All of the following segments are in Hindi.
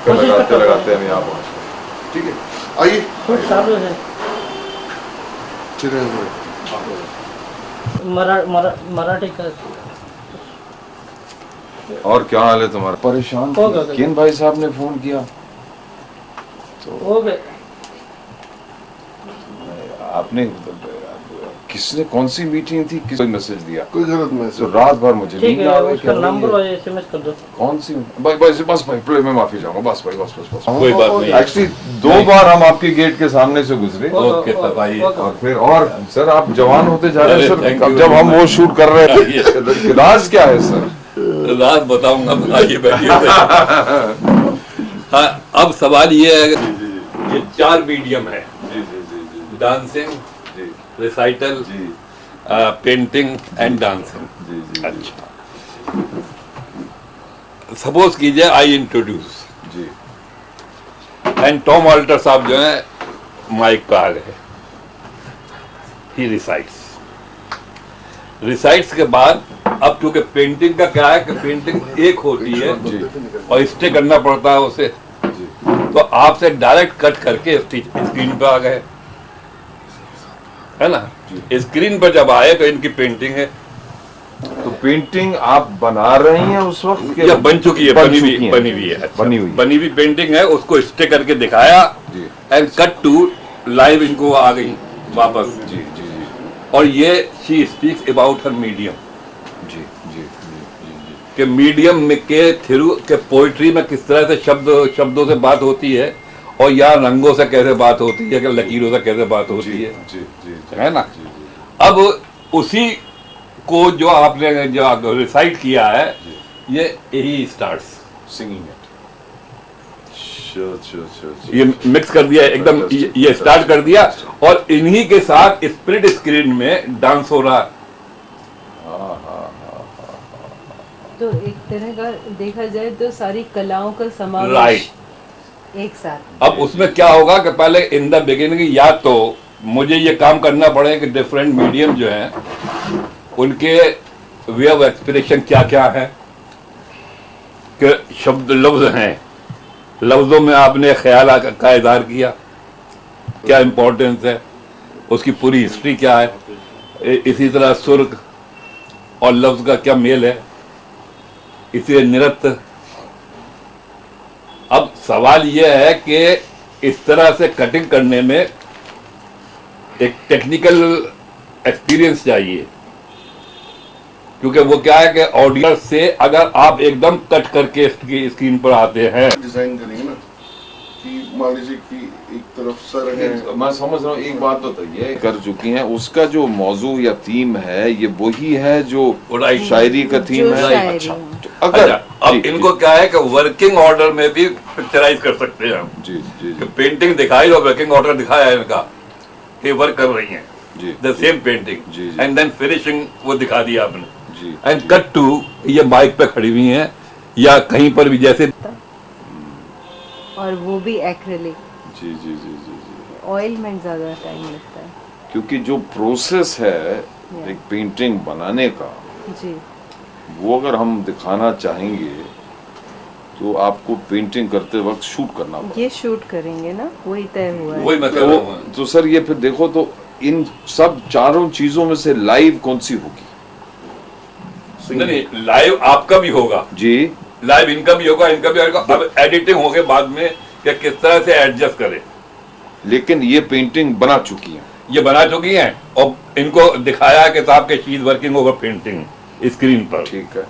लगाते लगाते हम यहाँ पहुँच गए। ठीक है, आइए। कुछ चालू है मराठी का। और क्या हाल है तुम्हारा? परेशान किन भाई साहब ने फोन किया तो हो गए। आपने किसने कौन सी मीटिंग थी, किस कोई मैसेज दिया? कोई गलत मैसेज तो रात भर मुझे ठीक नींद आ है, गई। उसका नंबर और एसएमएस कर दो। कौन सी? बस भाई मैं माफी चाहूंगा। बस भाई बस कोई बात नहीं। एक्चुअली 2 बार हम आपके गेट के सामने से गुजरे। ओके तब आइए। और फिर और सर आप जवान होते जा रहे हैं अरे, thank सर। you जब हम very वो much। शूट कर रहे थे राज क्या है सर? रात बताऊंगा, आइए बैठिए। हाँ, अब सवाल ये है, ये 4 मीडियम है, dancing, recital, painting and dancing. अच्छा, सपोज कीजिए आई इंट्रोड्यूस जी एंड टॉम ऑल्टर साहब जो है माइक पे आ गए, ही रिसाइट्स के बाद अब चूंकि पेंटिंग का क्या है कि पेंटिंग एक होती है और स्टे करना पड़ता है उसे, तो आपसे डायरेक्ट कट करके स्क्रीन पे आ गए, है ना। स्क्रीन पर जब आए तो इनकी पेंटिंग है। तो पेंटिंग आप बना रही हैं उस वक्त के? या बन चुकी है, बनी हुई है, अच्छा, बनी हुई पेंटिंग है, उसको स्टे करके दिखाया एंड कट टू लाइव इनको आ गई वापस। जी जी जी। और ये she speaks about her medium जी जी जी के मीडियम में के थ्रू के पोइट्री में किस तरह से शब्दों से बात होती है और यहाँ रंगों से कैसे बात होती है, कि लकीरों से कैसे बात होती है, जी जी, है ना। अब उसी को जो आपने जो रिसाइट किया है, ये यही स्टार्ट्स सिंगिंग ये मिक्स कर दिया एकदम, ये स्टार्ट कर दिया और इन्हीं के साथ स्प्लिट स्क्रीन में डांस हो रहा है। तो एक तरह का देखा जाए तो सारी कलाओं का समावेश राइट एक साथ। अब उसमें क्या होगा कि पहले इन द बिगिनिंग या तो मुझे ये काम करना पड़े कि डिफरेंट मीडियम जो हैं उनके वे ऑफ एक्सप्रेशन क्या क्या है, कि शब्द लफ्ज हैं, लफ्जों में आपने ख्याल का इज़हार किया, क्या इम्पोर्टेंस है, उसकी पूरी हिस्ट्री क्या है, इसी तरह सुर और लफ्ज का क्या मेल है, इसी नृत्य। अब सवाल यह है कि इस तरह से कटिंग करने में एक टेक्निकल एक्सपीरियंस चाहिए, क्योंकि वो क्या है कि ऑडियंस से अगर आप एकदम कट करके स्क्रीन पर आते हैं, डिजाइन करेंगे ना कि मान लीजिए कि एक तरफ सर है। मैं समझ रहा हूँ। एक बात तो ये कर चुकी हैं, उसका जो मौजू या थीम है ये वही है जो शायरी का थीम है। अच्छा, तो अगर अब इनको क्या है कि वर्किंग ऑर्डर में भी पिक्चराइज कर सकते हैं हम। जी जी कि पेंटिंग दिखाई और वर्किंग ऑर्डर दिखाया है इनका कि वर्क कर रही हैं the same painting and then finishing वो दिखा दिया आपने जी एंड कट टू ये बाइक पे खड़ी हुई हैं या कहीं पर भी, जैसे और वो भी एक्रिलिक, जी जी जी जी जी। ऑयल में ज्यादा टाइम लगता है, क्योंकि जो प्रोसेस है एक पेंटिंग बनाने का, जी वो अगर हम दिखाना चाहेंगे तो आपको पेंटिंग करते वक्त शूट करना पड़ेगा। ये शूट करेंगे ना, वही तय हुआ है। वही मैं कह रहा हूँ। तो सर ये फिर देखो तो इन सब चारों चीजों में से लाइव कौन सी होगी? नहीं, लाइव आपका भी होगा जी, लाइव इनका भी होगा, इनका भी होगा। अब एडिटिंग होगे बाद में कि किस तरह से एडजस्ट करें। लेकिन ये पेंटिंग बना चुकी है, ये बना चुकी हैं और इनको दिखाया है कि साहब के she is working over painting screen पर, ठीक है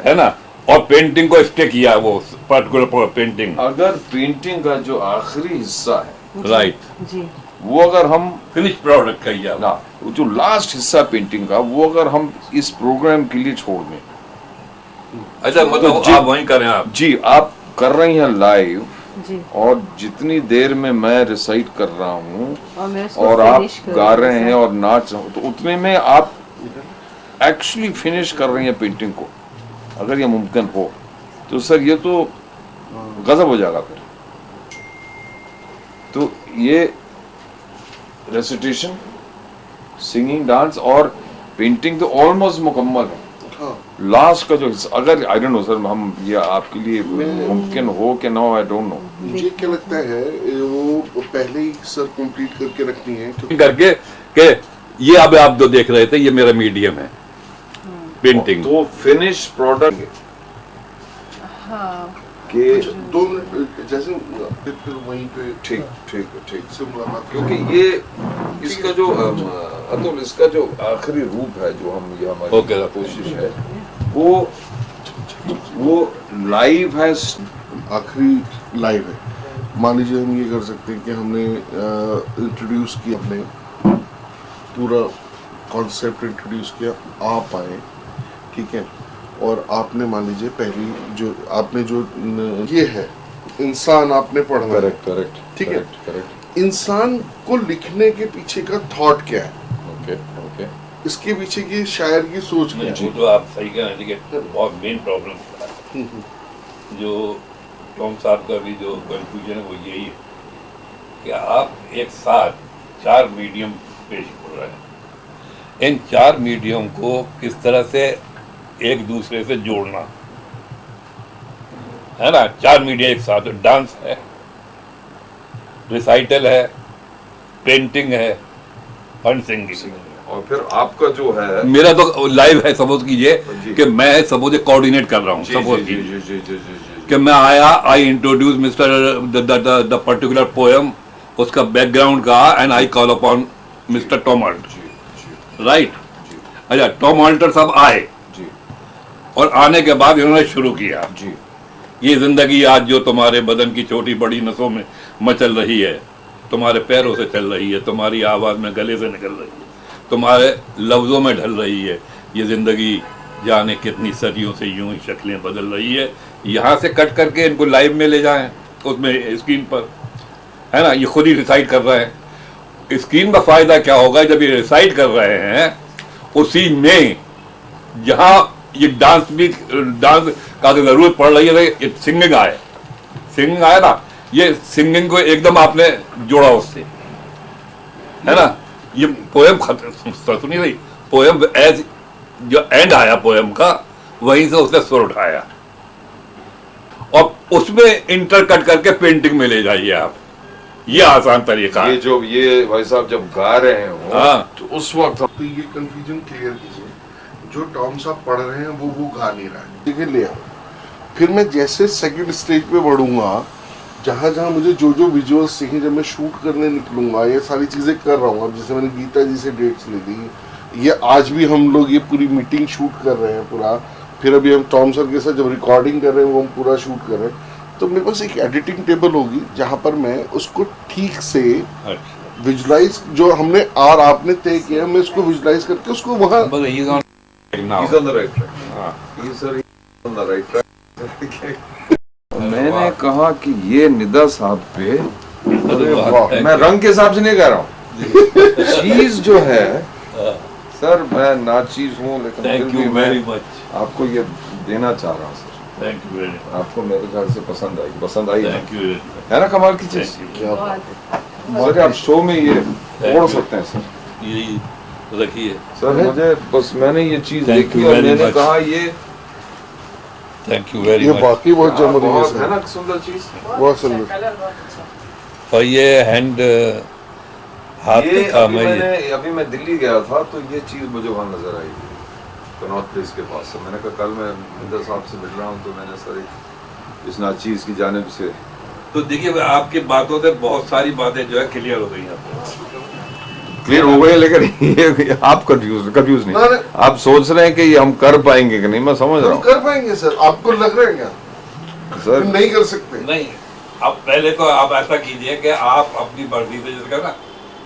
है ना। और पेंटिंग को स्टे किया वो पर्टिकुलर पेंटिंग। अगर पेंटिंग का जो आखिरी हिस्सा है राइट जी, वो अगर हम फिनिश प्रोडक्ट कहिए ना, वो जो लास्ट हिस्सा पेंटिंग का वो अगर हम इस प्रोग्राम के लिए छोड़ दें। अच्छा, मतलब जी, आप वहीं करें आप जी आप कर रही हैं लाइव, जी, और जितनी देर में मैं रिसाइट कर रहा हूँ और मैं उसको और आप finish गा करूँगी रहे हैं सर। और नाच रहे हो, तो उतने में आप एक्चुअली फिनिश कर रही हैं पेंटिंग को, अगर ये मुमकिन हो तो सर ये तो गजब हो जाएगा फिर। तो ये रेसिटेशन, सिंगिंग, डांस और पेंटिंग तो ऑलमोस्ट मुकम्मल है। हाँ लास्ट का जो हिस्सा, अगर आई डोंट नो सर, हम ये आपके लिए मुमकिन हो कि ना, आई डोंट नो। मुझे क्या लगता है वो पहले ही सर कंप्लीट करके रखनी है क्योंकि करके के ये अब आप जो देख रहे थे ये मेरा मीडियम है पेंटिंग। तो फिनिश प्रोडक्ट हाँ के 2 मिनट जैसे फिर वहीं पे ठीक ठीक ठीक, से मुलाकात क्योंकि ये इसका जो अतुल, इसका जो आखिरी रूप है जो हम, ये हमारी Okay. कोशिश है वो लाइव है। आखिरी लाइव है। मान लीजिए हम ये कर सकते हैं कि हमने इंट्रोड्यूस किया, अपने पूरा कॉन्सेप्ट इंट्रोड्यूस किया, आप आए, ठीक है, और आपने मान लीजिए पहली जो आपने जो ये है इंसान आपने पढ़ना है, करेक्ट करेक्ट, ठीक है। करेक्ट, इंसान को लिखने के पीछे का थॉट क्या है, ओके ओके, इसके पीछे की शायर की सोच क्या है। वो तो आप सही कह रहे हैं, लेकिन बहुत मेन प्रॉब्लम जो टॉम साहब का भी जो कंफ्यूजन है वो यही है कि आप एक साथ 4 मीडियम पेश कर रहे हैं। इन 4 मीडियम को किस तरह से एक दूसरे से जोड़ना है ना। 4 मीडिया एक साथ, डांस है, रिसाइटल है, पेंटिंग है और सिंगिंग। और फिर आपका जो है मेरा तो लाइव है, सपोज जी। कीजिए कि मैं सपोज कोऑर्डिनेट कर रहा हूँ, सपोज जी कीजिए जी जी जी जी कि मैं आया, I introduce mister the particular poem, उसका बैकग्राउंड कहा, and I call upon mister Tom Alter, जी जी राइट। जी अच्छा, टॉम ऑल्टर साहब आए जी और आने के बाद इन्होंने शुरू किया, जी ये जिंदगी आज जो तुम्हारे बदन की छोटी बड़ी नसों में मचल रही है, तुम्हारे पैरों से चल रही है, तुम्हारी आवाज में गले से निकल रही है, तुम्हारे लफ्जों में ढल रही है, ये जिंदगी जाने कितनी सदियों से यूं ही शक्लें बदल रही है। यहाँ से कट करके इनको लाइव में ले जाएं, उसमें स्क्रीन पर, है ना, ये खुद ही रिसाइट कर रहे हैं। स्क्रीन का फायदा क्या होगा, जब ये रिसाइट कर रहे हैं उसी में जहाँ ये डांस का जरूरत पड़ रही है, ये सिंगिंग आया ना, ये सिंगिंग को एकदम आपने जोड़ा उससे, है ना। ये पोएम सुनी रही, पोएम एज जो एंड आया पोएम का, वहीं से उसने सुर उठाया और उसमें इंटर कट करके पेंटिंग में ले जाइए आप। ये आसान तरीका ये है। जो ये भाई साहब जब गा रहे हो हाँ। तो उस वक्त तो ये कंफ्यूजन क्लियर कीजिए, जो टॉम साहब पढ़ रहे हैं वो गा नहीं रहा है, ठीक है, ले आओ। फिर मैं जैसे सेकंड स्टेज पे बढ़ूंगा, जहाँ जहाँ मुझे जो जो विजुअल्स चाहिए, जब मैं शूट करने निकलूंगा, ये सारी चीजें कर रहा हूँ। अब जैसे मैंने गीता जी से डेट्स ले ली, ये आज भी हम लोग ये पूरी मीटिंग शूट कर रहे हैं पूरा, फिर अभी हम टॉम सर के साथ जब रिकॉर्डिंग कर रहे हैं वो हम पूरा शूट कर रहे हैं। तो मेरे पास एक एडिटिंग टेबल होगी जहाँ पर मैं उसको ठीक से विजुलाइज, जो हमने और आपने तय किया, मैं उसको विजुलाइज करके उसको वहाँ he's on the right track. He's on the right track. मैंने कहा कि ये निदा साहब पे, अरे वाह, मैं रंग के हिसाब से नहीं कह रहा हूँ, चीज जो है सर, मैं ना चीज हूँ, लेकिन थैंक फिर यू भी मैं वेरी मच, आपको ये देना चाह रहा हूँ sir. Thank you very much, आपको मेरे ख्याल से पसंद आई थैंक यू वेरी है ना, कमाल की चीज। क्या बात। सर आप शो में ये तोड़ सकते हैं सर। मच। यही रखिए, सर मुझे बस, मैंने ये चीज Thank देखी you और very मैंने much. कहा ये थैंक यू वेरी ये मच। बाकी बहुत जम रही है बहुत है सर, ना सुंदर चीज। बहुत सुंदर। और ये हैंड हाथ ये का काम है ये। अभी मैं दिल्ली गया था तो ये चीज मुझे वहाँ नजर आई कनॉट प्लेस के पास से। मैंने कहा कल मैं इंदर साहब से मिल रहा हूँ, तो मैंने सर इस नाचीज की जानिब से, तो देखिए आपकी बातों से बहुत सारी बातें जो है क्लियर हो गई हैं। क्लियर हो गए, लेकिन ये आप कंफ्यूज नहीं, नहीं। आप सोच रहे हैं कि ये हम कर पाएंगे कि नहीं, मैं समझ रहा हम हूँ कर पाएंगे सर, आपको लग रहा है क्या सर। हम नहीं कर सकते? नहीं, अब पहले तो आप ऐसा कीजिए कि आप अपनी मर्जी से जैसे ना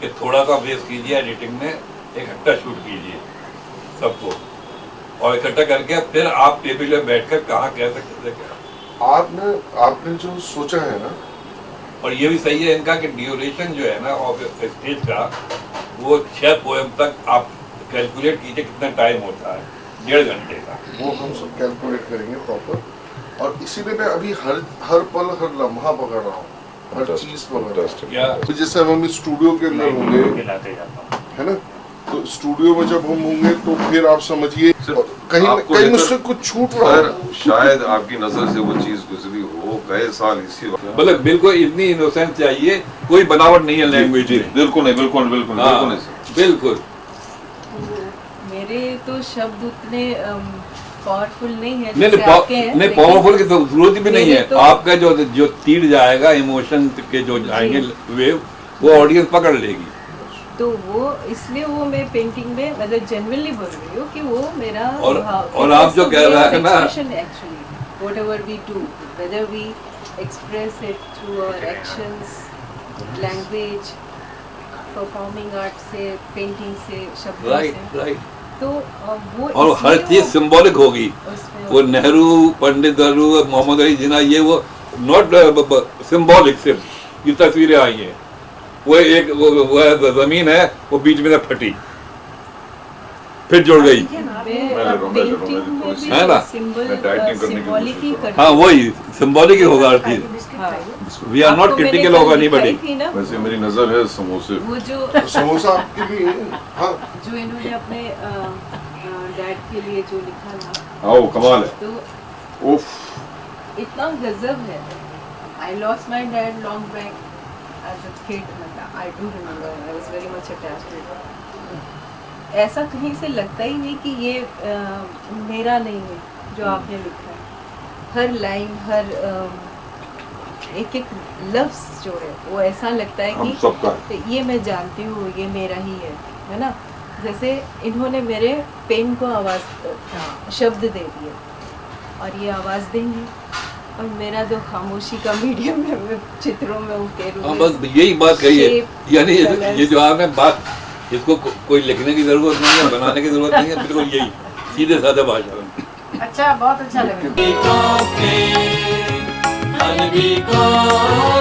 कि थोड़ा सा बेस कीजिए, एडिटिंग में इकट्ठा शूट कीजिए सबको, और इकट्ठा करके फिर आप टेबल में बैठकर कहाँ कह सकते थे। आपने जो सोचा है ना, और ये भी सही है इनका कि ड्यूरेशन जो है ना ऑफ स्टेज का, वो 6 पोएम तक आप कैलकुलेट कीजिए कितना टाइम होता है, 1.5 घंटे का। वो हम सब कैलकुलेट करेंगे प्रॉपर, और इसीलिए मैं अभी हर पल हर लम्हा पकड़ रहा हूँ, हर चीज पकड़ रहा हूँ। क्या तो जैसे हम स्टूडियो के अंदर होंगे, खिलाते जाता हूँ। है ना, तो स्टूडियो में जब हम होंगे तो फिर आप समझिए कहीं आपको कहीं लेकर- मुझसे कुछ छूट रहा सर है। शायद आपकी नजर से वो चीज गुजरी हो, गए साल इसी वक्त। मतलब बिल्कुल इतनी इनोसेंस चाहिए, कोई बनावट नहीं है लैंग्वेज जी, में। बिल्कुल नहीं, बिल्कुल बिल्कुल हाँ, बिल्कुल नहीं सर। बिल्कुल। मेरे तो शब्द उतने पावरफुल नहीं है नहीं जैसे आपके हैं, नहीं लेकिन पावरफुल की तो जरूरत भी नहीं मेरे है। तो- आपका जो तीर जाएगा इमोशन के जो जाएंगे वेव, वो ऑडियंस पकड़ लेगी। तो वो इसलिए वो मैं पेंटिंग में मतलब जनरली बोल रही हूँ कि वो मेरा और आप जो कह रहा है ना- actually whatever we do whether we express it through our actions, language, performing art से, पेंटिंग से, शब्दों राइट से, राइट। तो वो और हर इसलिए चीज वो- सिंबॉलिक होगी। उसमें वो नेहरू, पंडित नेहरू, मोहम्मद अली जिन्ना, ये वो नॉट सिंबॉलिक, सिर्फ ये तस्वीरें आई हैं। वो एक वो जमीन है, वो बीच में से फटी, फिर जुड़ गई। पेंटिंग में भी है ना? सिंबल मैं डाइटिंग करने की सिंबॉलिक ही कोशिश कर करती हाँ हूँ। वही सिंबॉलिक ही होगा हर चीज। हाँ। वी आर नॉट आपको मैंने क्रिटिकल कल ऑफ एनीबॉडी। दिखाई थी ना, वैसे मेरी नजर है समोसे। वो जो समोसा आपके लिए हाँ जो इन्होंने अपने डैड के लिए जो लिखा था, आओ कमाल है। तो उफ, इतना गजब है। I lost my dad long back as a kid, I do remember, I was very much attached to it. ऐसा कहीं से लगता ही नहीं कि ये मेरा नहीं है जो आपने लिखा है। हर लाइन, हर एक एक लफ्ज जो है वो ऐसा लगता है हम सबका कि ये मैं जानती हूँ, ये मेरा ही है ना? जैसे इन्होंने मेरे पेन को आवाज़ शब्द दे दिए और ये आवाज़ देंगे, और मेरा जो खामोशी का मीडियम है, मैं चित्रों में उकेरूंगी। हाँ बस यही बात कही है। Shape, यानी colours। ये जो आपने बात, इसको कोई लिखने की जरूरत नहीं है, बनाने की जरूरत नहीं है, बिल्कुल यही सीधे साधे भाषा में। अच्छा, बहुत अच्छा लगा। को